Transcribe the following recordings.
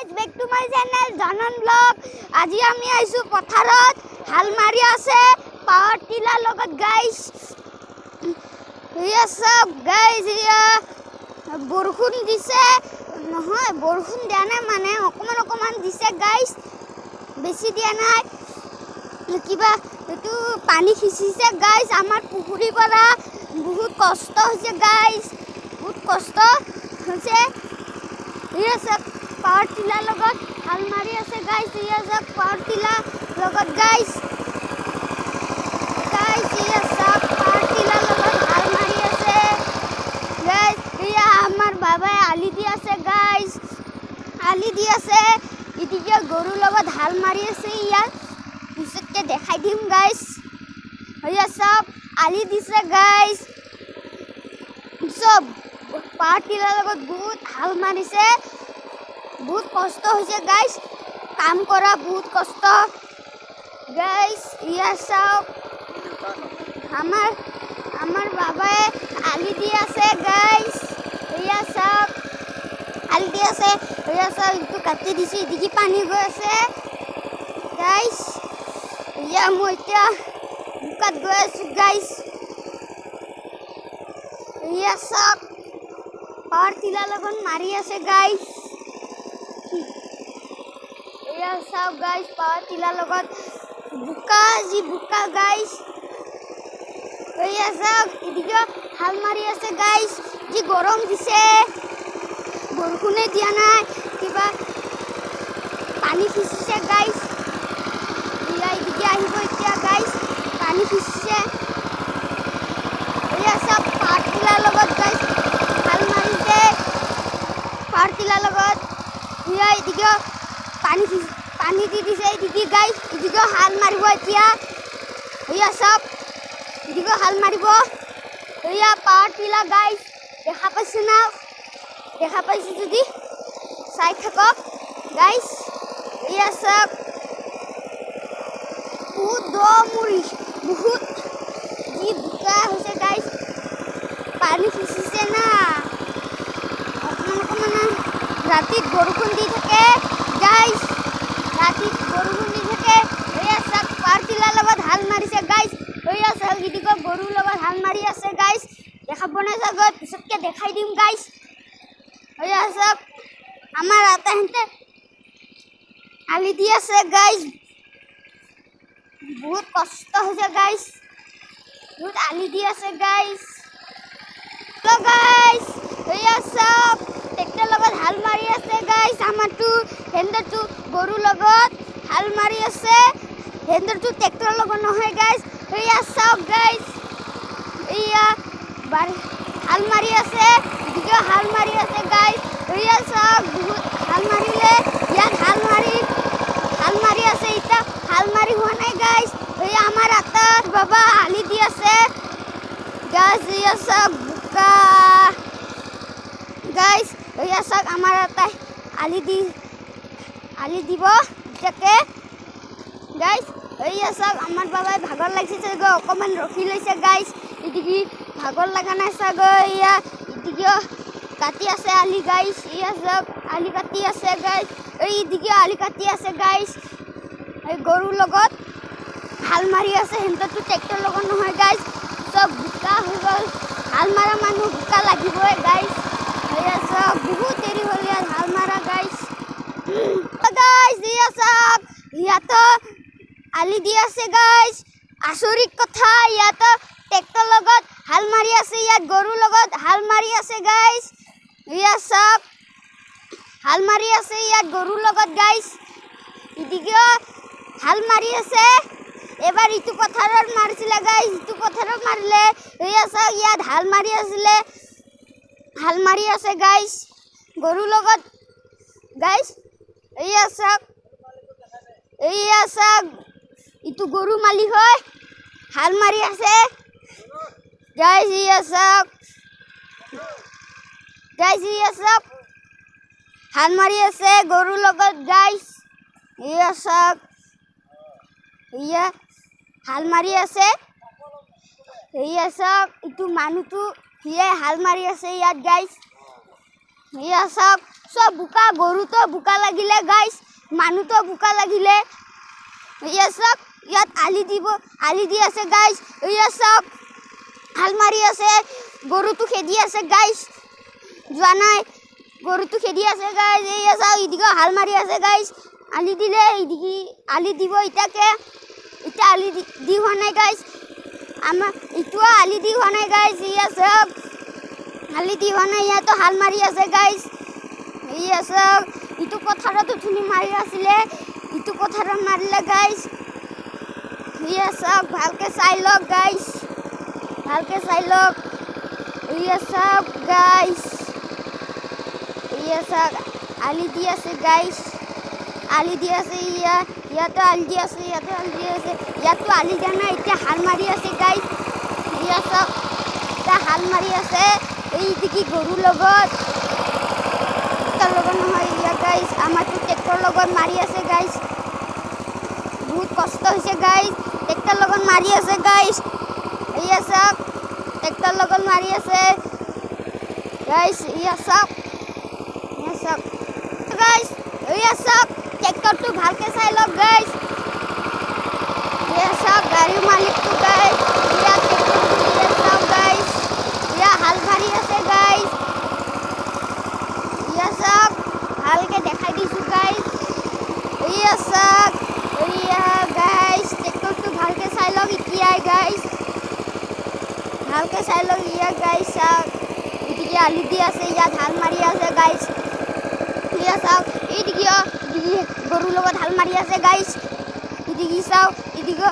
Back to my channel Janan Vlog. আজি আমি আইছো পথাৰত হাল মাৰি আছে পাৱাৰ টিলাৰ লগত গাইস। ইয়া সব গাইস ইয়া বৰষুণ দিছে নহয় বৰষুণ দিয়া নাই মানে অকমান দিছে গাইস বেছি দিয়া নাই কিবা এটো পানী খিচিছে গাইস আমাৰ পুখুৰীৰ পৰা বহুত কষ্ট হৈছে গাইস বহুত কষ্ট হৈছে ইয়া সব পাৱাৰ টিলাৰ লগত হাল মাৰি আছে গাইস ইয়া সব পাৱাৰ টিলাৰ লগত গাইস ইয়া সব পাৱাৰ টিলাৰ লগত হাল মাৰি আছে গাইস ইয়া আমাৰ বাবাই আলি দি আছে গাইস আলি দি আছে ইদিকে গৰুৰ লগত হাল মাৰি আছে ইয়া পিছতকে দেখাই দিম গাইস ইয়া সব আলি দিছে গাইস সব পাৱাৰ টিলাৰ লগত বহুত হাল মাৰিছে বহুত কষ্ট হৈছে গাইস কাম কৰা বহুত কষ্ট গাইস ইয়া সব আমার বাবাই আলি দি আছে গাইস ইয়া সব আলি দি আছে ইয়া সব একটু কাটি দিছে এদিকে পানী গৈ আছে গাইস ইয়া মই এতিয়া বুকাত গৈ আছো গাইস ইয়া সব পাৱাৰ টিলাৰ লগত মাৰি আছে গাইস ইয়া সব গাইস পাৱাৰ টিলাৰ লগত বুকা গাইস ইয়া সব এদিকে হাল মাৰি আছে গাইস যি গৰম দিছে বৰষুণে দিয়া নাই কিবা পানী খিচিছে গাইস ইয়া এদিকে আহিব এতিয়া গাইস পানী খিচিছে ইয়া সব পাৱাৰ টিলাৰ লগত গাইস হাল মাৰিছে পাৱাৰ টিলাৰ লগত ইয়া এদিকে পানী দি দিছে এদিকে গাইস এদিকে হাল মাৰিব এতিয়া ইয়া সব এদিকে হাল মাৰিব ইয়া পাৱাৰ টিলাৰ গাইস দেখা পাইছে না দেখা পাইছে যদি চাই থাকক গাইস ইয়া সব বহুত দমুৰি বহুত যি বোকা হৈছে গাইস পানী খিচিছে না অকমান ৰাতিত বৰষুণ দি থাকে গাইস ৰাতিত বৰষুণ দি থাকে ইয়া সব পাৱাৰ টিলাৰ লগত হাল মাৰিছে গাইস ইয়া সব এদিকে গৰুৰ লগত হাল মাৰি আছে গাইস দেখাব না জাগত পিছতকে দেখাই দিম গাইস ইয়া সব আমাৰ আতাহঁতে আলি দি আছে গাইস বহুত কষ্ট হৈছে গাইস বহুত আলি দি আছে গাইস তো গাইস ইয়া সব ট্ৰেক্টৰ লগত হাল মাৰি আছে গাইস আমাৰটো হেন্ডৰটো গৰুৰ লগত হাল মাৰি আছে হেন্ডৰটো ট্ৰেক্টৰ লগত নহয় গাইস ইয়া সব গাইস ইয়া হাল মাৰি আছে এদিকে হাল মাৰি আছে গাইস ইয়া সব বহুত হাল মাৰিলে ইয়াত হাল মাৰি আছে এটা হাল মাৰি হোৱা নাই গাইস ইয়া আমাৰ আতাৰ বাবা আলি দি আছে গাইস ইয়া সব বুকা গাইস ইয়া সব আমাৰ আতাই আলি দিব যাতে গাইস ইয়া সব আমাৰ বাবাই ভাগৰ লাগিছে গো অকমান ৰখি লৈছে গাইস এদিকে ভাগৰ লাগা নাই চাগৈ ইয়া এদিকে কাটি আছে আলি গাইস ইয়া সব আলি কাটি আছে গাইস এইদিকে আলি কাটি আছে গাইস এই গৰুৰ লগত হাল মাৰি আছে হেন্টটো ট্ৰেক্টৰ লগত নহয় গাইস সব বুকা হৈ গ'ল হাল মাৰা মানুহ বুকা লাগিবই গাইস ইয়া সব বহুত দেৰি হ'ল ইয়াত হাল মাৰা গাইস ইয়া সব ইয়াতো আলি দি আছে গাইস আচৰিত কথা ইয়াতো ট্ৰেক্টৰ লগত হাল মাৰি আছে ইয়াত গৰুৰ লগত হাল মাৰি আছে গাইস ইয়া সব হাল মাৰি আছে ইয়াত গৰুৰ লগত গাইস এদিকে হাল মাৰি আছে এবাৰ ইটো পথাৰত মাৰিছিলে গাইস ইটো পথাৰত মাৰিলে ইয়া সব ইয়াত হাল মাৰি আছে গাইস গৰুৰ লগত গাইস ইয়া সব ইটো গৰু মালিক হয় হাল মাৰি আছে গাইস ইয়া সব হাল মাৰি আছে গৰুৰ লগত গাইস ইয়া সব ইয়া হাল মাৰি আছে ইয়া সব ইটো মানুহটো হিয়ে হাল মাৰি আছে ইয়াত গাইস এয়া চাওক চব বোকা গৰুতো বোকা লাগিলে গাইছ মানুহতো বোকা লাগিলে এয়া চাওক ইয়াত আলি দি আছে গাইছ এয়া চাওক হাল মাৰি আছে গৰুটো খেদি আছে গাইছ যোৱা নাই গৰুটো খেদি আছে গাইছ এয়া চাওক ইদিকে হাল মাৰি আছে গাইছ আলি দিলে ইদিকে আলি দিব ইটাকে ইটা আলি দি হোৱা নাই গাইছ আমাৰ ইটো আলি দি হোৱা নাই গাইছ এয়া চাওক আলি দি হোৱা নাই ইয়াতো হাল মাৰি আছে গাইছ এয়া চাওক ইটো পথাৰত উঠনি মাৰি আছিলে ইটো পথাৰত মাৰিলে গাইছ এয়া চাওক ভালকে চাই লওক গাইছ ভালকে চাই লওক এয়া চাওক গাইছ এয়া চাওক আলি দি আছে গাইছ আলি দি আছে ইয়াতো আলি দি আছে ইয়াতো আলি দি আছে ইয়াতো আলি দিয়া নাই এতিয়া হাল মাৰি আছে গাইছ এয়া চাওক এতিয়া হাল মাৰি আছে এইদিকে গৰুৰ লগত নহয় ইয়া গাইছ আমাৰতো ট্ৰেক্টৰ লগত মাৰি আছে গাইছ বহুত কষ্ট হৈছে গাইছ ট্ৰেক্টৰ লগত মাৰি আছে গাইছ এয়া চাওক ট্ৰেক্টৰ লগত মাৰি আছে গাইছ এয়া চাওক গাইছ এয়া চাওক ট্ৰেক্টৰটো ভালকে চাই লওক গাইছ এয়া চাওক গাড়ীৰ মালিকটো গাইছ এয়া ট্ৰেক্টৰটো এয়া চাওক গাইছ এয়া হাল মাৰি আছে গাইছ এয়া চাওক ভালকে দেখাই দিছোঁ গাইছ এয়া চাওক এয়া গাইছ ট্ৰেক্টৰটো ভালকে চাই লওক এতিয়াই গাইছ ভালকে চাই লওক এয়া গাইছ চাওক এদিকে আলি দি আছে ইয়াত হাল মাৰি আছে গাইছ এয়া চাওক এইদিকে গৰুৰ লগত হাল মাৰি আছে গাইছ এদিকে চাওক এদিকে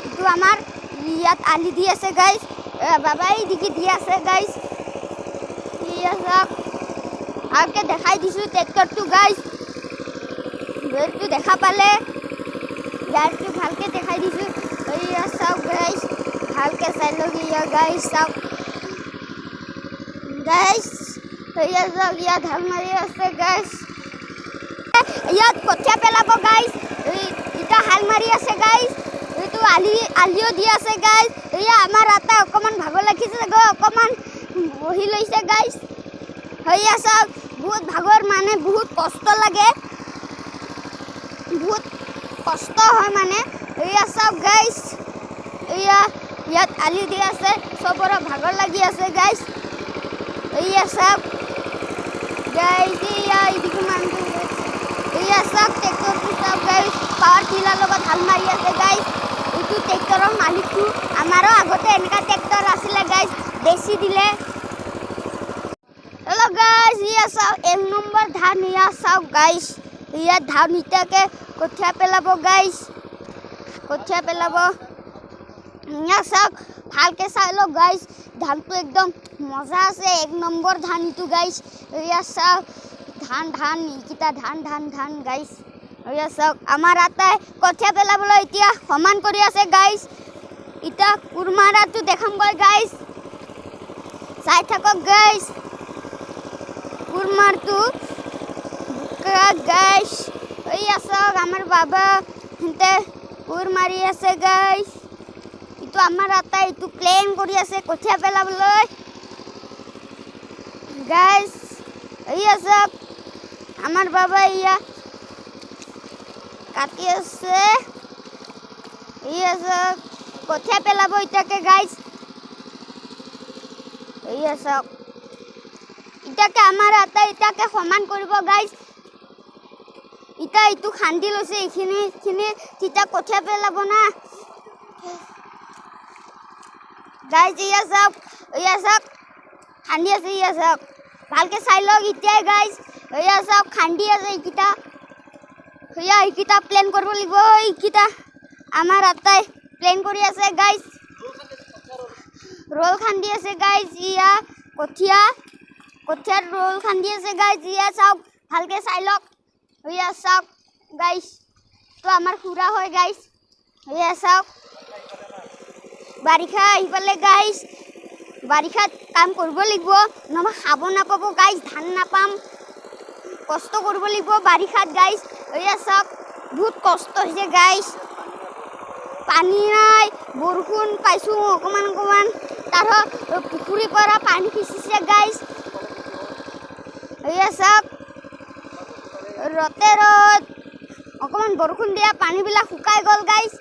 এইটো আমাৰ ইয়াত আলি দি আছে গাইছ বাবাই এদিকে দি আছে গাইছ এয়া চাওক ভালকে দেখাই দিছোঁ ট্ৰেক্টৰটো গাইছ গাড়ীটো দেখা পালে গাড়ীটো ভালকে দেখাই দিছোঁ এয়া চাওক গাইছ ভালকে চাই লওক এয়া গাইছ চাওক গাইছ এয়া চাওক ইয়াত হাল মাৰি আছে গাইছ ইয়াত কঠীয়া পেলাব গাইছ ইটা হাল মাৰি আছে গাইছ এইটো আলিও দি আছে গাইছ এয়া আমাৰ আটা অকণমান ভাগৰ লাগিছে অকণমান বহি লৈছে গাইছ এয়া চাওক বহুত ভাগৰ মানে বহুত কষ্ট লাগে বহুত কষ্ট হয় মানে এয়া চাওক গাইছ এয়া ইয়াত আলি দি আছে চবৰে ভাগৰ লাগি আছে গাইছ এয়া চাওক গাইছ এয়া ইদিকে মানুহটো এয়া চাওক ট্ৰেক্টৰটো চাওক গাইছ পাৱাৰ টিলাৰ লগত হাল মাৰি আছে গাইছ এইটো ট্ৰেক্টৰৰ মালিকটো আমাৰো আগতে এনেকুৱা ট্ৰেক্টৰ আছিলে গাইছ বেছি দিলে হেল্ল' গাইছ এয়া চাওক 1 নম্বৰ ধান এয়া চাওক গাইছ ইয়াত ধান ইটাকে কঠীয়া পেলাব গাইছ কঠীয়া পেলাব এয়া চাওক ভালকে চাই লওক গাইছ ধানটো একদম মজা আছে 1 নম্বৰ ধান ইটো গাইছ এয়া চাওক ধান এইকেইটা ধান গাইছ এয়া চাওক আমাৰ আটাই কঠীয়া পেলাবলৈ এতিয়া সমান কৰি আছে গাইছ এতিয়া কোৰ মাৰাটো দেখামগৈ গাইছ চাই থাকক গাইছ কোৰ মাৰটো গাইছ এয়া চাওক আমাৰ বাবা সিহঁতে কোৰ মাৰি আছে গাইছ ইটো আমাৰ আটাই ইটো প্লেন কৰি আছে কঠীয়া পেলাবলৈ গাইছ এয়া চাওক আমাৰ বাবা এয়া কাটি আছে এয়া চাওক কঠীয়া পেলাব ইটাকে গাইছ এয়া চাওক ইটাকে আমাৰ আটাই ইটাকে সমান কৰিব গাইছ ইটা ইটো খান্দি লৈছে এইখিনি তিতা কঠীয়া পেলাব না গাইছ এয়া চাওক খান্দি আছে এয়া চাওক ভালকে চাই লওক এতিয়াই গাইছ এয়া চাওক খান্দি আছে এইকেইটা প্লেন কৰিব লাগিব এইকেইটা আমাৰ আটাই প্লেন কৰি আছে গাইছ ৰোল খান্দি আছে গাইছ ইয়া কঠীয়াৰ ৰোল খান্দি আছে গাইছ ইয়া চাওক ভালকে চাই লওক এয়া চাওক গাইছ তো আমাৰ খুৰা হয় গাইছ এয়া চাওক বাৰিষা আহি পালে গাইছ বাৰিষাত কাম কৰিব লাগিব নহ'বা খাব নাপাব গাইছ ধান নাপাম কষ্ট কৰিব লাগিব বাৰিষাত গাইছ এয়া চাওক বহুত কষ্ট হৈছে গাইছ পানী নাই বৰষুণ পাইছোঁ অকণমান তাৰ পুখুৰীৰ পৰা পানী সিঁচিছে গাইছ এয়া চাওক ৰতে ৰদ অকণমান বৰষুণ দিয়া পানীবিলাক শুকাই গ'ল গাইজ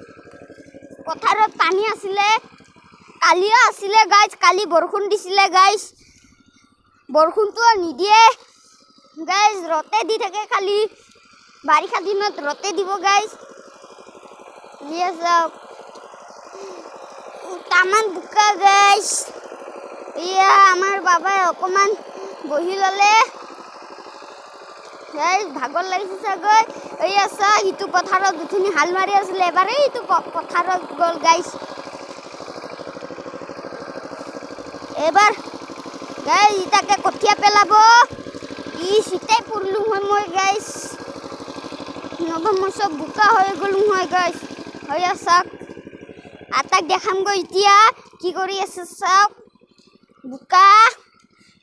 পথাৰত পানী আছিলে কালিও আছিলে গাইজ কালি বৰষুণ দিছিলে গাইজ বৰষুণটো নিদিয়ে গাইজ ৰতে দি থাকে খালি বাৰিষা দিনত ৰতে দিব গাইজ এয়া চাওক তামান বোকা গাইজ এয়া আমাৰ বাবাই অকণমান বহি ল'লে গাইজ ভাগৰ লাগিছে চাগৈ এয়া চাওক ইটো পথাৰত উঠনি হাল মাৰি আছিলে এবাৰেই ইটো পথাৰত গ'ল গাইজ এবাৰ গাইজ ইটাকে কঠীয়া পেলাব ই চিটাই পৰিলোঁ হয় মই গাইজ নহ'বা মই চব বোকা হৈ গ'লোঁ হয় গাইজ এয়া চাওক আটাক দেখামগৈ এতিয়া কি কৰি আছে চাওক বোকা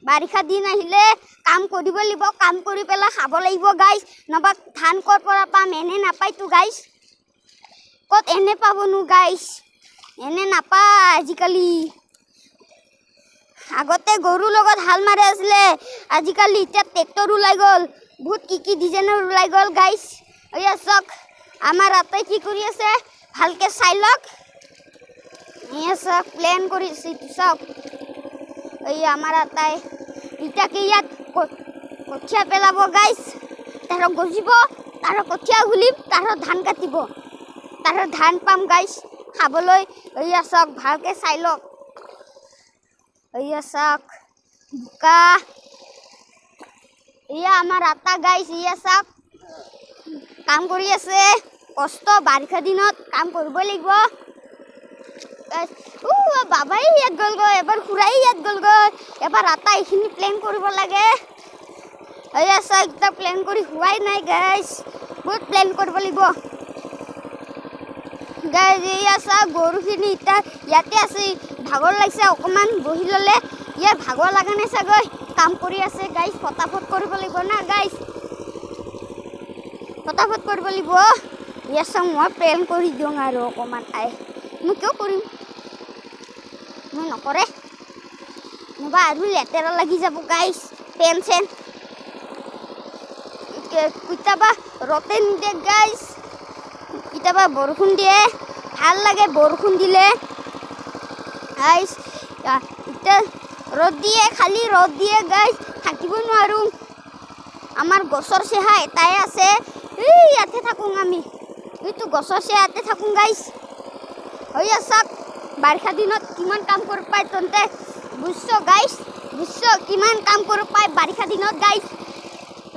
বাৰিষা দিন আহিলে কাম কৰিব লাগিব কাম কৰি পেলাই খাব লাগিব গাইজ নহ'বা ধান ক'ৰ পৰা পাম এনে নাপায়তো গাইজ ক'ত এনে পাবনো গাইজ এনে নাপায় আজিকালি আগতে গৰুৰ লগত হাল মাৰি আছিলে আজিকালি এতিয়া ট্ৰেক্টৰ ওলাই গ'ল বহুত কি ডিজাইনৰ ওলাই গ'ল গাইজ এয়া চাওক আমাৰ আটাই কি কৰি আছে ভালকৈ চাই লওক এয়া চাওক প্লেন কৰিছে চাওক এই আমাৰ আটাই ইটাকে ইয়াত কঠীয়া পেলাব গাইজ তাৰ গজিব তাৰ কঠীয়া ঘুলিম তাৰ ধান কাটিব তাৰ ধান পাম গাইজ খাবলৈ এয়া চাওক ভালকৈ চাই লওক এয়া চাওক বোকা এয়া আমাৰ আটা গাইজ এয়া চাওক কাম কৰি আছে কষ্ট বাৰিষা দিনত কাম কৰিবই লাগিব বাবাই ইয়াত গ'লগৈ এবাৰ খুৰাই ইয়াত গ'লগৈ এবাৰ আটা এইখিনি প্লেন কৰিব লাগে এয়া চাওক এতিয়া প্লেন কৰি হোৱাই নাই গাইজ বহুত প্লেন কৰিব লাগিব গাইজ এয়া চাওক গৰুখিনি এতিয়া ইয়াতে আছে ভাগৰ লাগিছে অকণমান বহি ল'লে ইয়াৰ ভাগৰ লগা নাই চাগৈ কাম কৰি আছে গাইজ ফটাফট কৰিব লাগিব না গাইজ ফটাফট কৰিব লাগিব এয়া চাওক মই প্লেন কৰি দিওঁ আৰু অকণমান মই কিয় কৰিম মই নকৰে নহ'বা আৰু লেতেৰা লাগি যাব গাইজ পেন চেন কেতিয়াবা ৰতে নিদিয়ে গাইজ কেতিয়াবা বৰষুণ দিয়ে ভাল লাগে বৰষুণ দিলে গাইজ এতিয়া ৰ'দ দিয়ে খালি ৰ'দ দিয়ে গাইজ থাকিব নোৱাৰোঁ আমাৰ গছৰ চেহা এটাই আছে এই ইয়াতে থাকোঁ আমি এইটো গছৰ চেহাতে থাকোঁ গাইজ এয়া চাওক বাৰিষা দিনত কিমান কাম কৰিব পায় তহঁতে বুজিছ গাইজ বুজিছ কিমান কাম কৰিব পায় বাৰিষা দিনত গাইজ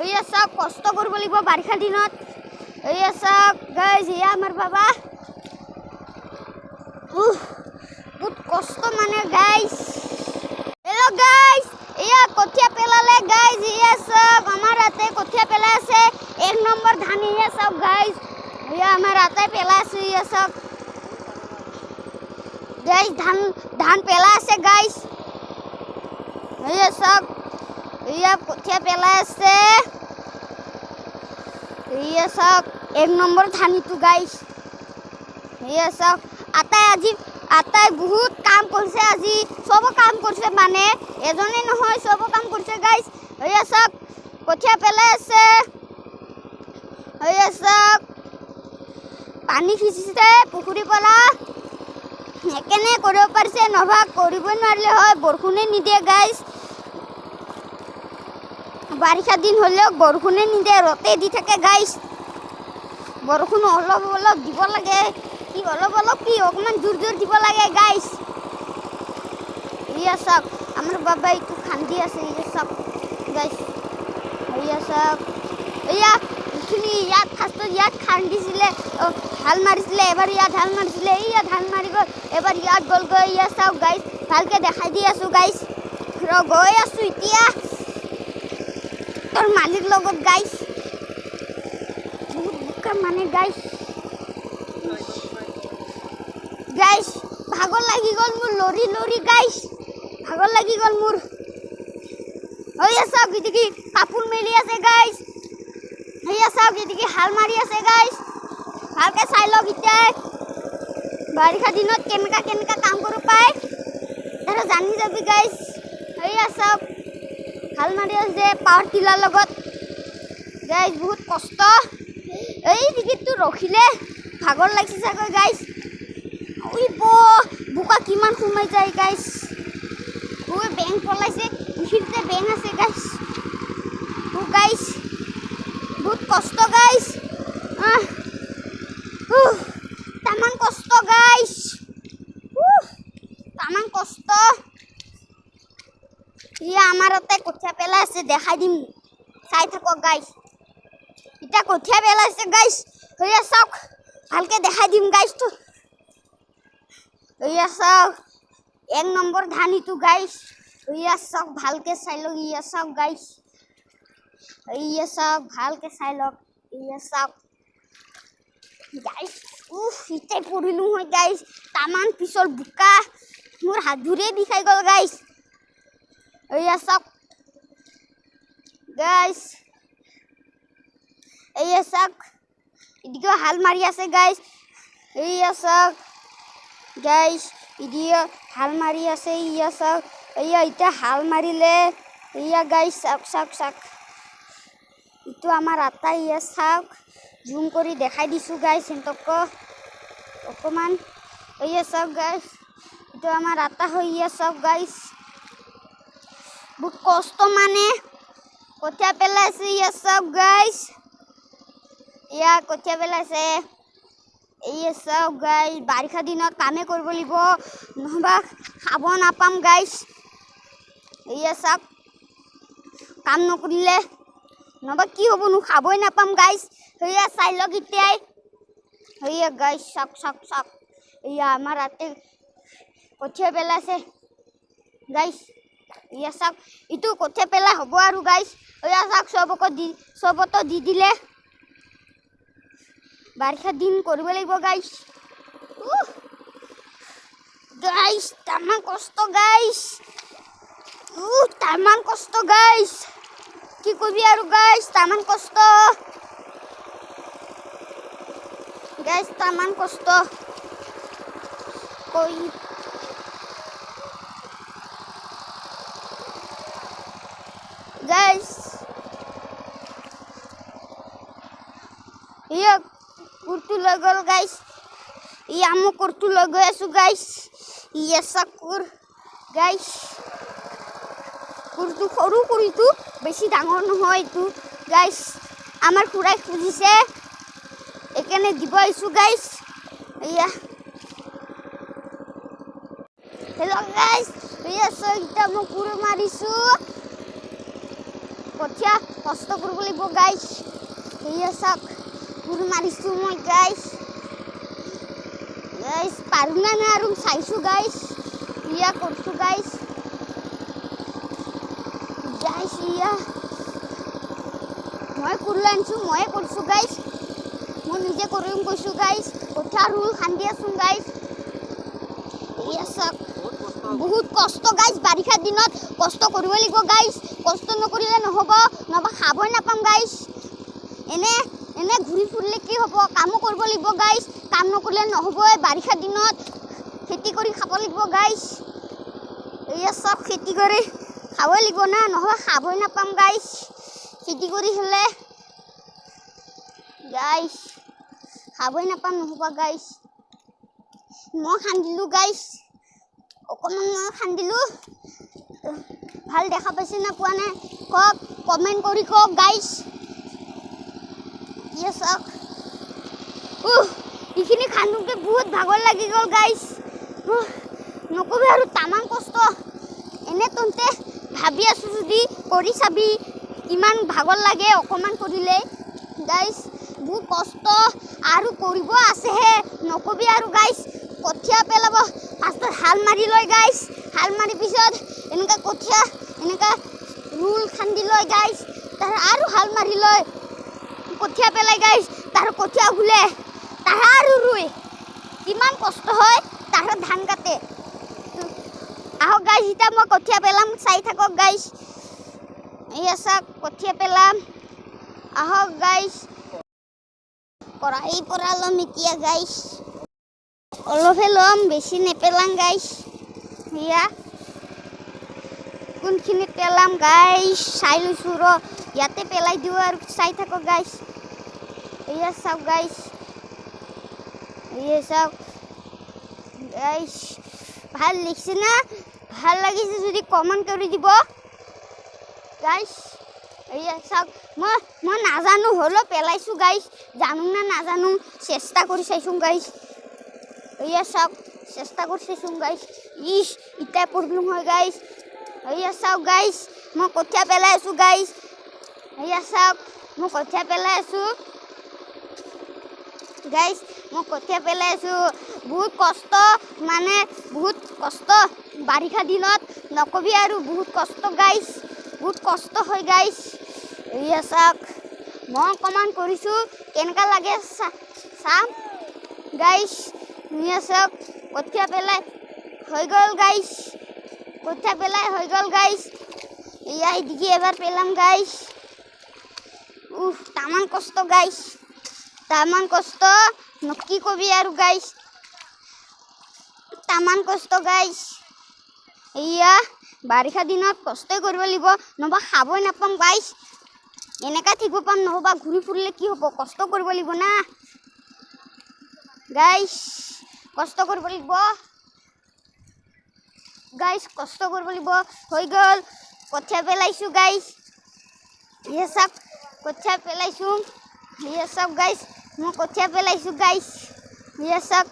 এয়া চাওক কষ্ট কৰিব লাগিব বাৰিষা দিনত এয়া চাওক গাইজ এয়া আমাৰ বাবা বহুত কষ্ট মানে গাইজ হেল্ল' গাইজ এয়া কঠীয়া পেলালে গাইজ এয়া চাওক আমাৰ ইয়াতে কঠীয়া পেলাই আছে 1 নম্বৰ ধান এয়া চাওক গাইজ এয়া আমাৰ আটাই পেলাই আছে এয়া চাওক গাইজ ধান পেলাই আছে গাইজ এয়া চাওক এয়া কঠীয়া পেলাই আছে এয়া চাওক 1 নম্বৰ ধানিটো গাইজ এয়া চাওক আটাই বহুত কাম কৰিছে আজি চব কাম কৰিছে মানে এজনে নহয় চব কাম কৰিছে গাইজ এয়া চাওক কঠীয়া পেলাই আছে এয়া চাওক পানী সিঁচিছে পুখুৰীৰ পৰা সেইকাৰণে কৰিব পাৰিছে নহ'বা কৰিব নোৱাৰিলে হয় বৰষুণে নিদিয়ে গাইজ বাৰিষা দিন হ'লেও বৰষুণে নিদিয়ে ৰতে দি থাকে গাইজ বৰষুণ অলপ অলপ দিব লাগে কি অলপ অলপ কি অকণমান জোৰ জোৰ দিব লাগে গাইজ এয়া চাওক আমাৰ বাবাই এইটো খান্দি আছে এয়া চাওক গাইজ এয়া চাওক এয়া এইখিনি ইয়াত ফাৰ্ষ্টত ইয়াত খান্দিছিলে হাল মাৰিছিলে এবাৰ ইয়াত হাল মাৰিছিলে ইয়াত হাল মাৰি গ'ল এবাৰ ইয়াত গ'লগৈ এয়া চাওক গাইজ ভালকৈ দেখাই দি আছোঁ গাইজ গৈ আছোঁ এতিয়া তোৰ মালিক লগত গাইজ বহুত বোকা মানে গাইজ ভাগৰ লাগি গ'ল মোৰ লৰি গাইজ ভাগৰ লাগি গ'ল মোৰ এয়া চাওক এদিকে কাপোৰ মেলি আছে গাইজ এয়া চাওক এদিকে হাল মাৰি আছে গাইজ ভালকৈ চাই লওক এতিয়া বাৰিষা দিনত কেনেকা কাম কৰিব পায় তাৰ জানি যাবি গাইজ এয়া চাওক হাল মাৰি আছে পাৱাৰ টিলাৰ লগত গাইজ বহুত কষ্ট এই দিগিটো ৰখিলে ভাগৰ লাগিছে চাগৈ গাইজ বোকা কিমান সোমাই যায় গাইজ বেংক পলাইছে এইখিনিতে বেংক আছে গাইজ গাইজ বহুত কষ্ট গাইজ তামান কষ্ট গাইজ তামান কষ্ট আমাৰ তাতে কঠীয়া পেলাই আছে দেখাই দিম চাই থাকক গাইজ এতিয়া কঠীয়া পেলাইছে গাইজ এয়া চাওক ভালকে দেখাই দিম গাইজটো এয়া চাওক 1 নম্বৰ ধান ইটো গাইজ এয়া চাওক ভালকে চাই লওক এয়া চাওক গাইজ এয়া চাওক ভালকে চাই লওক এয়া চাওক গাইজ ইটাই পৰিলো হয় গাইজ তামান পিছল বোকা মোৰ হাতোৰে বিষাই গ'ল গাইজ এয়া চাওক গাইজ এয়া চাওক এদিকে হাল মাৰি আছে গাইজ এয়া চাওক গাইজ এদিকে হাল মাৰি আছে এয়া চাওক এয়া এতিয়া হাল মাৰিলে এয়া গাইজ চাওক চাওক চাওক ইটো আমাৰ আটা এয়া চাওক জুম কৰি দেখাই দিছোঁ গাইজ সিহঁতক অকণমান এয়া চাওক গাইজ ইটো আমাৰ আটা হয় এয়া চাওক গাইজ বহুত কষ্ট মানে কঠীয়া পেলাইছে এয়া চাওক গাইজ এয়া কঠীয়া পেলাইছে এয়া চাওক গাইজ বাৰিষা দিনত কামে কৰিব লাগিব নহ'বা খাব নাপাম গাইজ এয়া চাওক কাম নকৰিলে নহ'বা কি হ'বনো খাবই নাপাম গাইজ সেয়া চাই লওক এতিয়াই সেয়া গাইজ চাওক চাওক চাওক এয়া আমাৰ ৰাতি কঠীয়া পেলাইছে গাইজ এয়া চাওক ইটো কঠীয়া পেলাই হ'ব আৰু গাইজ এয়া চাওক চবতো দি দিলে বাৰিষা দিন কৰিব লাগিব গাইজ গাইজ তামান কষ্ট গাইজ তামান কষ্ট গাইজ কি কবি আৰু গাইজ তামান কষ্ট গাইজ তামান কষ্ট কৈ গাইজ ইয়া কুৰ্তু লৈ গ'ল গাইজ আমি কুৰ্তু লৈ গৈ আছোঁ গাইজ ইয়া চাকুৰ গাইজ কুৰ্তু সৰু কুৰিটো বেছি ডাঙৰ নহয় এইটো গাইজ আমাৰ খুৰাই খুজিছে এইকাৰণে দিব আহিছোঁ গাইজ এয়া হেল্ল' গাইজ এয়া চাওক এতিয়া মই কোৰ মাৰিছোঁ কঠীয়া কষ্ট কৰিব লাগিব গাইজ এয়া চাওক কোৰ মাৰিছোঁ মই গাইজ গাইজ পাৰোঁ নে নাই আৰু চাইছোঁ গাইজ এয়া কৰিছোঁ গাইজ গাইজ এয়া মই কোৰ লৈ আনিছোঁ ময়ে কৰিছোঁ গাইজ মই নিজে কৰিম কৈছোঁ গাইজ কঠীয়া ৰুল খান্দি আছোঁ গাইজ এয়া চাওক বহুত কষ্ট গাইজ বাৰিষাৰ দিনত কষ্ট কৰিব লাগিব গাইজ কষ্ট নকৰিলে নহ'ব নহ'বা খাবই নাপাম গাইজ এনে ঘূৰি ফুৰিলে কি হ'ব কামো কৰিব লাগিব গাইজ কাম নকৰিলে নহ'বই বাৰিষাৰ দিনত খেতি কৰি খাব লাগিব গাইজ এয়া চব খেতি কৰি খাবই লাগিব না নহ'বা খাবই নাপাম গাইজ খেতি কৰি হ'লে গাইজ খাবই নাপাম নহ'বা গাইজ মই খান্দিলোঁ গাইজ অকণমান মই খান্দিলোঁ ভাল দেখা পাইছে না পোৱা নাই কওক কমেণ্ট কৰি কওক গাইজ ইয়ে চাওক এইখিনি খান্দোতে বহুত ভাগৰ লাগি গ'ল গাইজ নকবি আৰু তামান কষ্ট এনে তহঁতে ভাবি আছোঁ যদি কৰি চাবি ইমান ভাগৰ লাগে অকণমান কৰিলে গাইজ বহুত কষ্ট আৰু কৰিব আছেহে নকবি আৰু গাইজ কঠীয়া পেলাব ফাৰ্ষ্টত হাল মাৰি লয় গাইজ হাল মাৰি পিছত এনেকুৱা কঠীয়া এনেকুৱা ৰুল খান্দি লয় গাইজ তাৰ আৰু হাল মাৰি লয় কঠীয়া পেলাই গাইজ তাৰ কঠীয়া ঘুলে তাৰ আৰু ৰুই কিমান কষ্ট হয় তাৰ ধান কাটে আহক গাইজ এতিয়া মই কঠীয়া পেলাম চাই থাকক গাইজ এয়া চাওক কঠীয়া পেলাম আহক গাইজ কড়াই পৰা ল'ম এতিয়া গাইজ অলপহে ল'ম বেছি নেপেলাম গাইজ এয়া কোনখিনিত পেলাম গাইছ চাই লৈছোঁ ৰ ইয়াতে পেলাই দিওঁ আৰু চাই থাকক গাইছ এয়া চাওক গাইছ এয়া চাওক গাইছ ভাল লিখছে না ভাল লাগিছে যদি কমেণ্ট কৰি দিব গাইছ এয়া চাওক মই নাজানো হ'লেও পেলাইছোঁ গাইছ জানো না নাজানো চেষ্টা কৰি চাইছোঁ গাইছ এয়া চাওক চেষ্টা কৰি চাইছোঁ গাইছ ইছ ইটাই প্ৰব্লেম হয় গাইছ এয়া চাওক গাইছ মই কঠীয়া পেলাই আছোঁ গাইছ এয়া চাওক মই কঠীয়া পেলাই আছোঁ গাইছ মই কঠীয়া পেলাই আছোঁ বহুত কষ্ট মানে বহুত কষ্ট বাৰিষা দিনত নকবি আৰু বহুত কষ্ট গাইছ বহুত কষ্ট হয় গাইছ এয়া চাওক মই অকণমান কৰিছোঁ কেনেকুৱা লাগে চাম গাইছ এয়া চাওক কঠীয়া পেলাই হৈ গ'ল গাইছ কঠীয়া পেলাই হৈ গ'ল গাইছ এয়া এদিকে এবাৰ পেলাম গাইছ তামান কষ্ট গাইছ তামান কষ্ট কি কবি আৰু গাইছ তামান কষ্ট গাইছ এয়া বাৰিষা দিনত কষ্টই কৰিব লাগিব নহ'বা খাবই নাপাম গাইছ এনেকা থাকিব পাম নহ'বা ঘূৰি ফুৰিলে কি হ'ব কষ্ট কৰিব লাগিব না গাইছ কষ্ট কৰিব লাগিব গাইছ কষ্ট কৰিব লাগিব হৈ গ'ল কঠীয়া পেলাইছোঁ গাইছ এয়া চাওক কঠীয়া পেলাইছোঁ এয়া চাওক গাইছ মই কঠীয়া পেলাইছোঁ গাইছ এয়া চাওক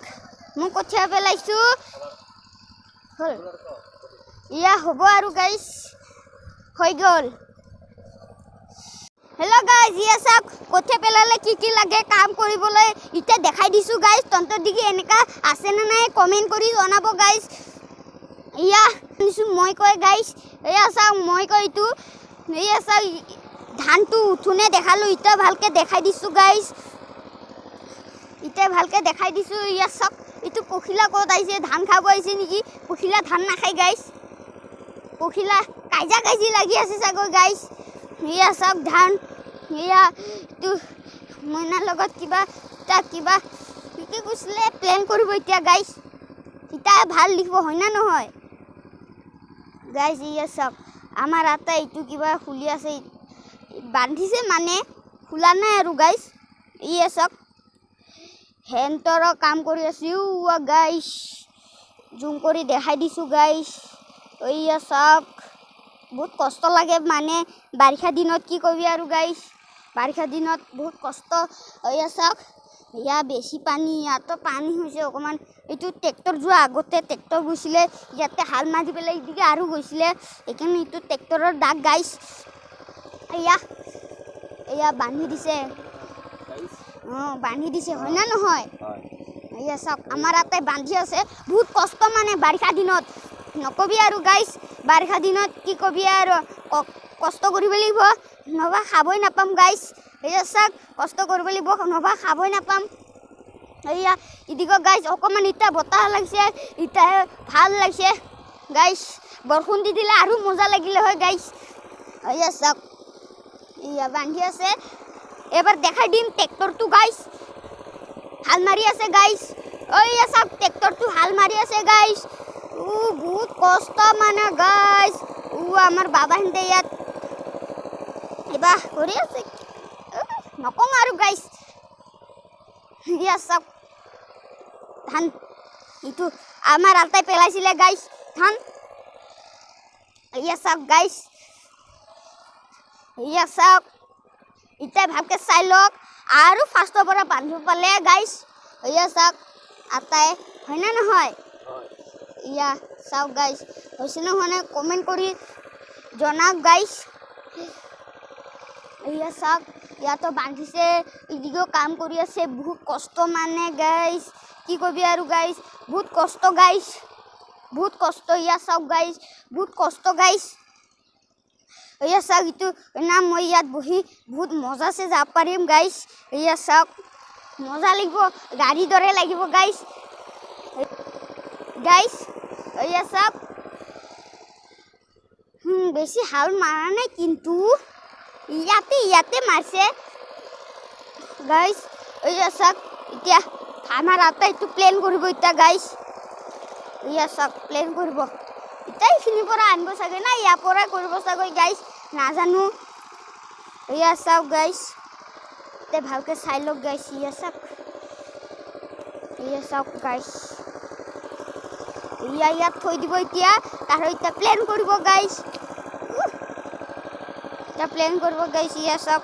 মই কঠীয়া পেলাইছোঁ হ'ল এয়া হ'ব আৰু গাইছ হৈ গ'ল হেল্ল' গাইছ এয়া চাওক কঠীয়া পেলালে কি লাগে কাম কৰিবলৈ এতিয়া দেখাই দিছোঁ গাইছ তহঁতৰ দিকে এনেকুৱা আছেনে নাই কমেণ্ট কৰি জনাব গাইছ এয়া শুনিছোঁ মই কয় গাইছ এয়া চাওক মই কয় এইটো এয়া চাওক ধানটো উঠোনে দেখালোঁ এতিয়া ভালকৈ দেখাই দিছোঁ গাইছ এতিয়া ভালকৈ দেখাই দিছোঁ এয়া চাওক এইটো পখিলা ক'ত আহিছে ধান খাব আহিছে নেকি পখিলা ধান নাখায় গাইছ পখিলা কাজিয়া লাগি আছে চাগৈ গাইছ এয়া চাওক ধান এয়া এইটো মইনাৰ লগত কিবা কি কৈছিলে প্লেন কৰিব এতিয়া গাইছ এতিয়া ভাল লিখিব হয় না নহয় গাইছ এয়া চাওক আমাৰ আটা এইটো কিবা খুলি আছে বান্ধিছে মানে খোলা নাই আৰু গাইছ এয়া চাওক হেণ্টৰ কাম কৰি আছোঁ গাইছ জুম কৰি দেখাই দিছোঁ গাইছ এয়া চাওক বহুত কষ্ট লাগে মানে বাৰিষা দিনত কি কবি আৰু গাইছ বাৰিষা দিনত বহুত কষ্ট এয়া চাওক এয়া বেছি পানী ইয়াতো পানী হৈছে অকণমান এইটো ট্ৰেক্টৰ যোৱা আগতে ট্ৰেক্টৰ গৈছিলে ইয়াতে হাল মাৰি পেলাই এইদিকে আৰু গৈছিলে সেইকাৰণে এইটো ট্ৰেক্টৰৰ দাগ গাইছ এয়া বান্ধি দিছে বান্ধি দিছে হয় না নহয় এয়া চাওক আমাৰ ইয়াতে বান্ধি আছে বহুত কষ্ট মানে বাৰিষা দিনত নকবি আৰু গাইছ বাৰিষা দিনত কি কবি আৰু কষ্ট কৰিব লাগিব নহ'বা খাবই নাপাম গাইছ এয়া চাওক কষ্ট কৰিব লাগিব নহ'বা খাবই নাপাম এয়া এদিকে গাইছ অকণমান এতিয়া বতাহ লাগিছে এতিয়া ভাল লাগিছে গাইছ বৰষুণ দি দিলে আৰু মজা লাগিলে হয় গাইছ এয়া চাওক এয়া বান্ধি আছে এবাৰ দেখাই দিম ট্ৰেক্টৰটো গাইছ হাল মাৰি আছে গাইছ এয়া চাওক ট্ৰেক্টৰটো হাল মাৰি আছে গাইছ বহুত কষ্ট মানে গাইছ আমাৰ বাবাহঁতে ইয়াত কিবা কৰি আছে নকওঁ আৰু গাইছ এয়া চাওক ধান এইটো আমাৰ আটাই পেলাইছিলে গাইছ ধান এয়া চাওক গাইছ এয়া চাওক এতিয়া ভালকৈ চাই লওক আৰু ফাৰ্ষ্টৰ পৰা বান্ধিব পালে গাইছ এয়া চাওক আটাই হয়নে নহয় এয়া চাওক গাইছ হৈছে নহয় কমেণ্ট কৰি জনাওক গাইছ এয়া চাওক ইয়াতো বান্ধিছে এদিকেও কাম কৰি আছে বহুত কষ্ট মানে গাইছ কি কবি আৰু গাইছ বহুত কষ্ট গাইছ বহুত কষ্ট এয়া চাওক গাইছ বহুত কষ্ট গাইছ এয়া চাওক এইটো না মই ইয়াত বহি বহুত মজাছে যাব পাৰিম গাইছ এয়া চাওক মজা লাগিব গাড়ীৰ দৰে লাগিব গাইছ এয়া চাওক বেছি হাল মাৰা নাই কিন্তু ইয়াতে মাৰিছে গাইছ এয়া চাওক এতিয়া আমাৰ আটা এইটো প্লেন কৰিব এতিয়া গাইছ এয়া চাওক প্লেন কৰিব এতিয়া এইখিনিৰ পৰা আনিব চাগে না ইয়াৰ পৰাই কৰিব চাগৈ গাইছ নাজানো এয়া চাওক গাইছ তে ভালকৈ চাই লওক গাইছ এয়া চাওক গাইছ ইয়াত থৈ দিব এতিয়া আৰু এতিয়া প্লেন কৰিব গাইছ এতিয়া প্লেন কৰিব গাইছ ইয়া চাওক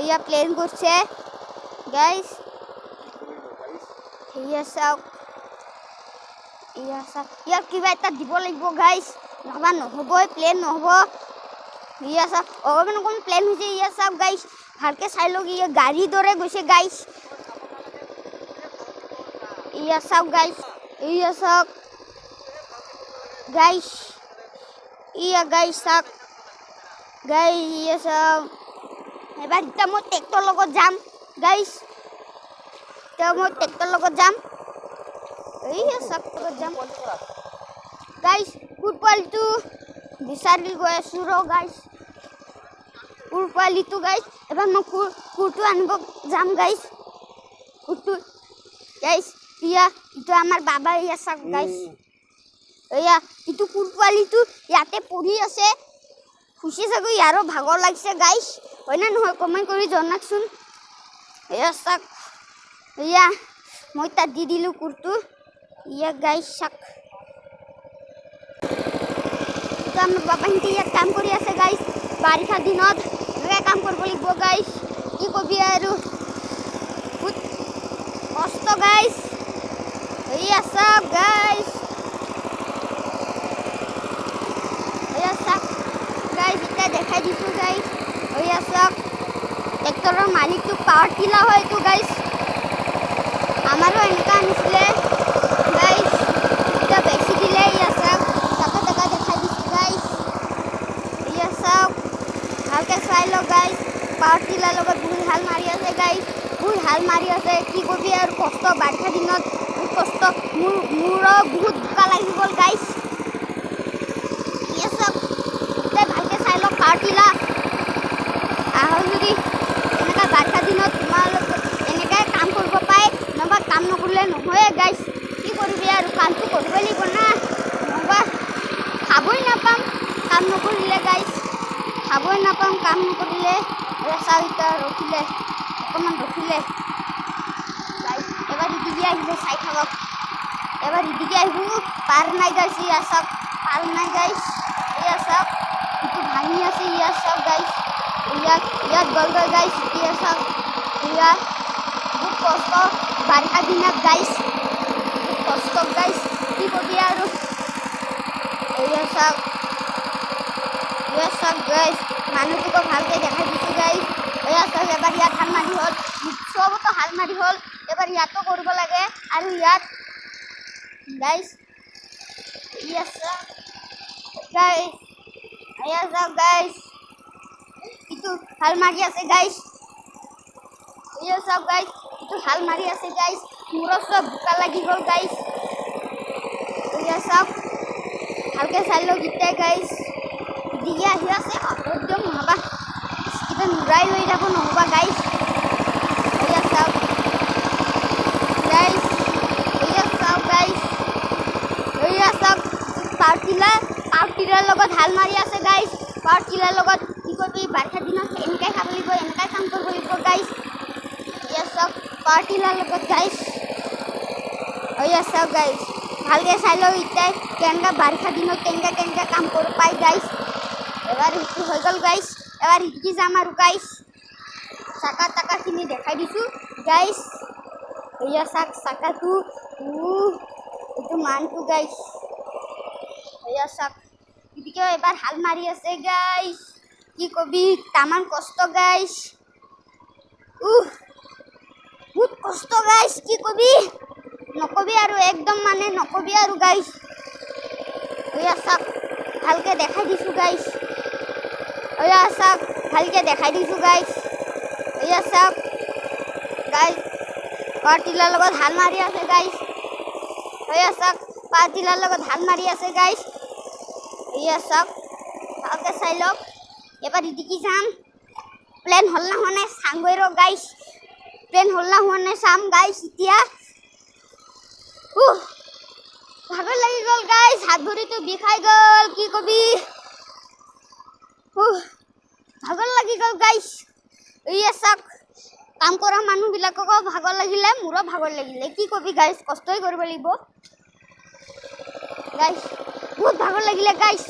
এয়া প্লেন কৰছে গাইস ইয়া চাওক ইয়াৰ কিবা এটা দিব লাগিব গাইস নহবা নহ'ব প্লেন নহ'ব ইয়া চাওক অকণ প্লেন হৈছে ইয়া চাওক গাইস ভালকে চাই লওক ইয়া গাড়ী দৰে গৈছে গাইস ইয়া চাওক গাইস ইয়া গাইস চাওক গাইস ইয়া চাওক এবাৰ এতিয়া মই ট্ৰেক্টৰ লগত যাম গাইস গাইস কুকুৰ পোৱালিটো বিচাৰি গৈ আছোঁ ৰ গাইস কুকুৰ পোৱালিটো গাইস এবাৰ মই কুকুৰটো আনিব যাম গাইস কুকুৰটো গাইস ইটো আমাৰ বাবা ইয়া চাওক গাইস ইটো কুকুৰ পোৱালিটো ইয়াতে পঢ়ি আছে খুশি চাগৈ ইয়াৰো ভাগৰ লাগিছে গাইস হয় না নহয় কমেণ্ট কৰি জনাকচোন এয়া চাওক মই তাত দি দিলোঁ কুকুৰটো গাইস চাওক আমাৰ বাবাহঁতে ইয়াত কাম কৰি আছে গাইস বাৰিষা দিনত এনেকৈ কাম কৰিব লাগিব গাইস কি কবি আৰু বহুত কষ্ট গাইস চাওক গাইস এতিয়া দেখাই দিছোঁ গাইস চাওক ট্ৰেক্টৰৰ মালিকটো পাৱাৰ টিলাৰ হয় এইটো গাইস আমাৰো এনেকুৱা আনিছিলে গাইস এতিয়া বেছি দিলে চাওক তাতে দেখাই দিছোঁ গাইস চাওক ভালকৈ চাই লওক গাইস পাৱাৰ টিলাৰ লগত বহুত হাল মাৰি আছে গাইস বহুত হাল মাৰি আছে কি কবি আৰু কষ্ট বাৰিষা দিনত বহুত কষ্ট মোৰো বহুত বোকা লাগি গ'ল গাইস চাওক ভালকৈ চাই লওক পাৱাৰ টিলাৰ আহক যদি এনেকুৱা বাৰিষা দিনত তোমালোকে এনেকৈ কাম কৰিব পায় নহবা কাম নকৰিলে নহয়ে গাইস কি কৰিবি আৰু কামটো কৰিব লাগিব না নহবা খাবই নাপাম কাম নকৰিলে গাইস কাম নকৰিলে চাউটা ৰখিলে অকণমান ৰখিলে গাইস এবাৰ ইদিকে আহিব চাই থাকক এবাৰ ইদিকে আহিব পাৰ নাই গাইস চাওক পাৰ নাই গাইস চাওক ইটো ভাঙি আছে চাওক গাইস ইয়াত গ'লগৈ গাইস চাওক বহুত কষ্ট বাৰিষা দিনত গাইস বহুত কষ্ট গাইস কি কবি আৰু চাওক গাইস মানুহটোকো ভালকৈ দেখাই দিছোঁ গাইস চাওক এবাৰ ইয়াত হাল মাৰি হ'ল চবতো হাল মাৰি হ'ল এবাৰ ইয়াতো কৰিব লাগে আৰু ইয়াত গাইস চাওক গাইস ইটো হাল মাৰি আছে গাইস চাওক গাইস ইটো হাল মাৰি আছে গাইস মোৰো চব বোকা লাগি গ'ল গাইস চাওক ভালকৈ চাই লওক এতিয়া গাইস দিকে আহি আছে একদম নহ'বা কিবা নুৰাই লৈ যাব নহ'বা গাইস চাওক গাইস চাওক গাইস চাওক পাৱাৰ টিলাৰ লগত হাল মাৰি আছে গাইস পাৱাৰ টিলাৰ লগত কি কৰিবি বাৰিষা দিনত এনেকৈ খাব লাগিব এনেকৈ কাম কৰিব লাগিব গাইস চাওক পাৱাৰ টিলাৰ লগত গাইস চাওক গাইস ভালকৈ চাই লওক এতিয়া কেনেকৈ বাৰিষা দিনত কেনেকৈ কাম কৰিব পায় গাইস এবাৰ সেইটো হৈ গ'ল গাইস এবাৰ শিকি যাম আৰু গাইস চাকাখিনি দেখাই দিছোঁ গাইস চাওক চাকাটো এইটো মানটো গাইস চাওক এদিকে এবাৰ হাল মাৰি আছে গাইস কি কবি তামান কষ্ট গাইস বহুত কষ্ট গাইস কি কবি নকবি আৰু একদম মানে নকবি আৰু গাইস চাওক ভালকৈ দেখাই দিছোঁ গাইস চাওক ভালকৈ দেখাই দিছোঁ গাইস চাওক গাইস পাৱাৰ টিলাৰ লগত হাল মাৰি আছে গাইস চাওক পাৱাৰ টিলাৰ লগত হাল মাৰি আছে গাইস চাওক ভালকৈ চাই লওক এবাৰ ইদিকে যাম প্লেন হ'ল না হোৱা নাই চাংগৈ ৰ গাইস প্লেন হ'ল না হোৱা নাই চাম গাইস এতিয়া ভাগৰ লাগি গ'ল গাইছ, হাত ভৰিটো বিষাই গ'ল, কি কবি। ভাগৰ লাগি গ'ল গাইছ। এই চাওক, কাম কৰা মানুহবিলাককো ভাগৰ লাগিলে, মোৰো ভাগৰ লাগিলে, কি কবি গাইছ, কষ্টই কৰিব লাগিব গাইছ, বহুত ভাগৰ লাগিলে গাইছ।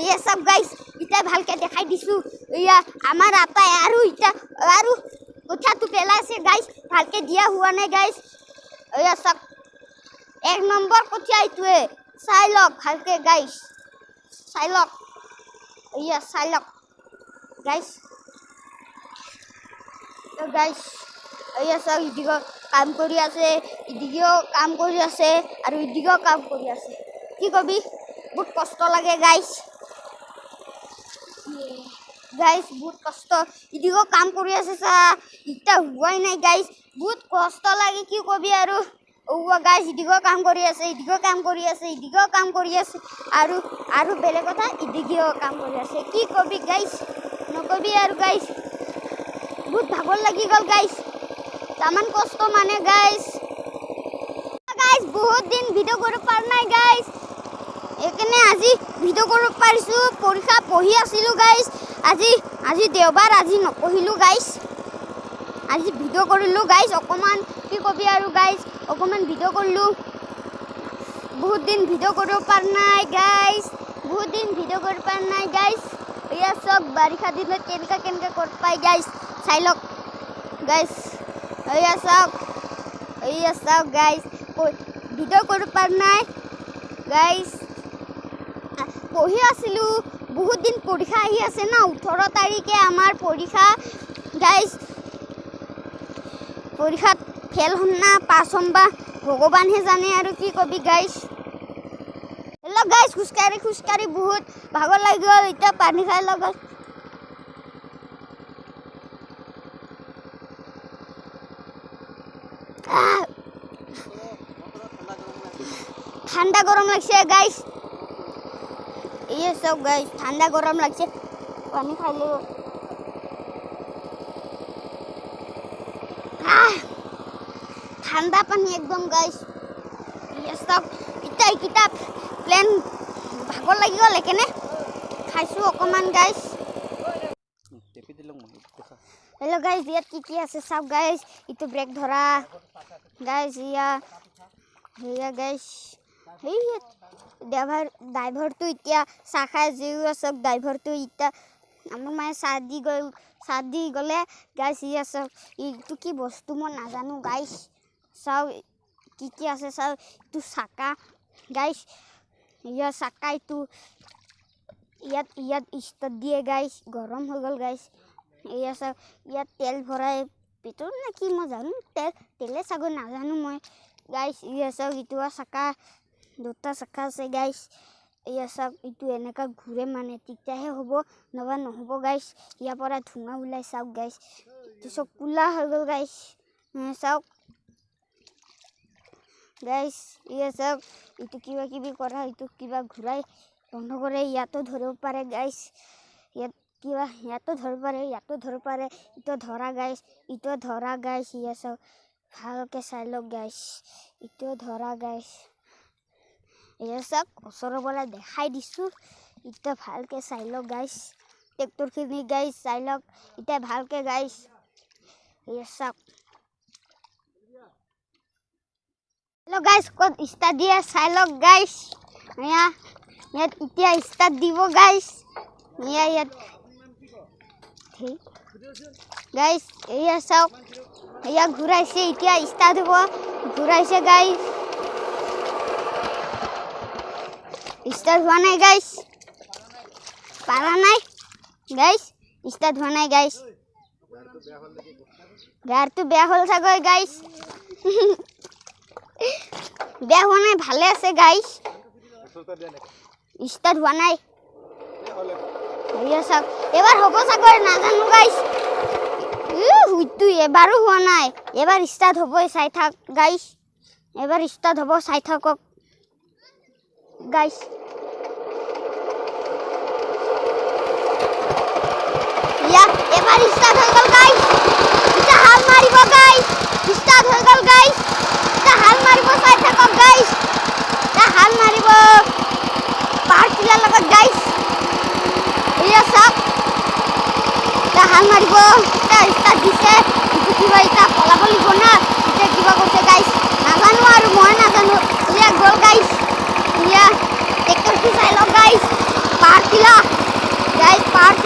এই চাওক গাইছ, এতিয়া ভালকে দেখাই দিছোঁ। এয়া আমাৰ আপাই আৰু কঠীয়াটো পেলাইছে গাইছ, ভালকে দিয়া হোৱা নাই গাইছ। এয়া চাওক, 1 নম্বৰ কঠীয়া এইটোৱে, চাই লওক ভালকে গাইছ, চাই লওক, এয়া চাই লওক গাইছ। গাইছ এয়া চাওক, ইদিগো কাম কৰি আছে, ইদিগেও কাম কৰি আছে আৰু ইদিগেও কাম কৰি আছে, কি কবি, বহুত কষ্ট লাগে গাইছ। গাইছ বহুত কষ্ট, ইদিগো কাম কৰি আছে, চা এতিয়া হোৱাই নাই গাইছ, বহুত কষ্ট লাগে, কি কবি আৰু। গাইছ ইদিগো কাম কৰি আছে, ইদিগো কাম কৰি আছে, ইদিগো কাম কৰি আছে আৰু বেলেগ কথা, ইদিগেও কাম কৰি আছে, কি কবি গাইছ, নকবি আৰু গাইছ। বহুত ভাগৰ লাগি গ'ল গাইছ, তামান কষ্ট মানে গাইছ। গাইছ বহুত দিন ভিডিঅ' কৰিব পৰা নাই গাইছ, এইকাৰণে আজি ভিডিঅ' কৰিব পাৰিছোঁ। পৰীক্ষা পঢ়ি আছিলোঁ গাইছ, আজি দেওবাৰ, আজি নপঢ়িলোঁ গাইছ, আজি ভিডিঅ' কৰিলোঁ গাইছ অকণমান, কি কবি আৰু গাইছ, অকণমান ভিডিঅ' কৰিলোঁ। বহুত দিন ভিডিঅ' কৰিব পৰা নাই গাইছ, বহুত দিন ভিডিঅ' কৰিব পৰা নাই গাইছ। এয়া চাওক, বাৰিষা দিনত কেনেকৈ ক'ত পায় গাইছ, চাই লওক গাইছ। এয়া চাওক গাইছ, ভিডিঅ' কৰিব পৰা নাই গাইছ, পঢ়ি আছিলোঁ। বহুত দিন পৰীক্ষা আহি আছে না, 18 তাৰিখে আমাৰ পৰীক্ষা গাইছ। পৰীক্ষাত ফেল হ'ম না পাছ হ'ম বা ভগৱানহে জানে আৰু, কি কবি গাইছ। হেল্ল' গাইছ, খোজকাঢ়ি বহুত ভাগৰ লাগি গ'ল, এতিয়া পানী খাই লওক। ঠাণ্ডা গৰম লাগছে গাইছ, এই চাওক গাইছ, ঠাণ্ডা গৰম লাগছে, পানী খাই লও। ঠাণ্ডা পানী একদম গাইছ। এই চাওক, কিতাপ প্লেন ভাগৰ লাগি গ'ল, একেনে খাইছোঁ অকণমান গাইছ। হেল্ল' গাইছ, ইয়াত কি আছে চাওক গাইছ, ইটো ব্ৰেক ধৰা গাইছ, সেয়া গাইছ, সেই ড্ৰাইভাৰটো এতিয়া চাহ খাই যিও আছে, ড্ৰাইভাৰটো এতিয়া আমাৰ মায়ে চাহ দি গ'লে গাইছ। চাওক, এইটো কি বস্তু মই নাজানো গাইছ, চাওক কি আছে, চাওক এইটো চাকা গাইছ, চাকা এইটো ইয়াত ষ্টাৰ্ট দিয়ে গাইছ, গৰম হৈ গ'ল গাইছ। এয়া চাওক, ইয়াত তেল ভৰাই পেট্ৰল নে কি মই জানো, তেলে চাগৈ নাজানো মই গাইছ। এয়া চাওক, ইটো চাকা, 2টা চাকা আছে গাইছ। এয়া চাওক, এইটো এনেকুৱা ঘূৰে মানে, তেতিয়াহে হ'ব, নহ'বা নহ'ব গাইছ। ইয়াৰ পৰা ধোঁৱা ওলাই, চাওক গাইছ, এইটো চব কোলা হৈ গ'ল গাইছ, চাওক গাইছ। এয়া চাওক, এইটো কিবা কিবি কৰা, এইটো কিবা ঘূৰাই বন্ধ কৰে, ইয়াতো ধৰিব পাৰে গাইছ, ইয়াতো ধৰিব পাৰে, ইয়াতো ধৰিব পাৰে, ইটো ধৰা গাইছ, ইটো ধৰা গাইছ। এয়া চাওক, ভালকৈ চাই লওক গাইছ, ইটো ধৰা গাইছ। এয়া চাওক, ওচৰৰ পৰা দেখাই দিছোঁ, এতিয়া ভালকৈ চাই লওক গাইছ, ট্ৰেক্টৰখিনি গাইছ, চাই লওক এতিয়া ভালকৈ গাইছ। এয়া চাওক, হেল্ল' গাইছ, ক'ত ষ্টাৰ্ট দিয়ে চাই লওক গাইছ। ইয়াত এতিয়া ষ্টাৰ্ট দিব গাইছ, ইয়াত গাইছ। এয়া চাওক, ঘূৰাইছে, এতিয়া ষ্টাৰ্ট হ'ব, ঘূৰাইছে গাইছ, ষ্টাৰ্ট হোৱা নাই গাইছ, পাৰা নাই গাইছ, ষ্টাৰ্ট হোৱা নাই গাইছ, গাড়ীটো বেয়া হ'ল চাগৈ গাইছ। বেয়া হোৱা নাই, ভালে আছে গাইছ, ষ্টাৰ্ট হোৱা নাই। চাওক, এবাৰ হ'ব চাগৈ, নাজানো গাইছ, এবাৰো হোৱা নাই, এবাৰ ষ্টাৰ্ট হ'বই, চাই থাক গাইছ, এবাৰ ষ্টাৰ্ট হ'ব, চাই থাকক গাইছ। এবাৰ ষ্টাৰ্ট হৈ গ'ল গাইছ, এতিয়া হাল মাৰিব গাইছ, ষ্টাৰ্ট হৈ গ'ল গাইছ, এতিয়া হাল মাৰিব, চাই থাকক গাইছ।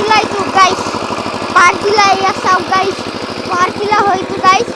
টিলা এইটো গাইছ পাৰ টিলা এয়া চাওক গাইছ পাৰ টিলা হয়তো গাইছ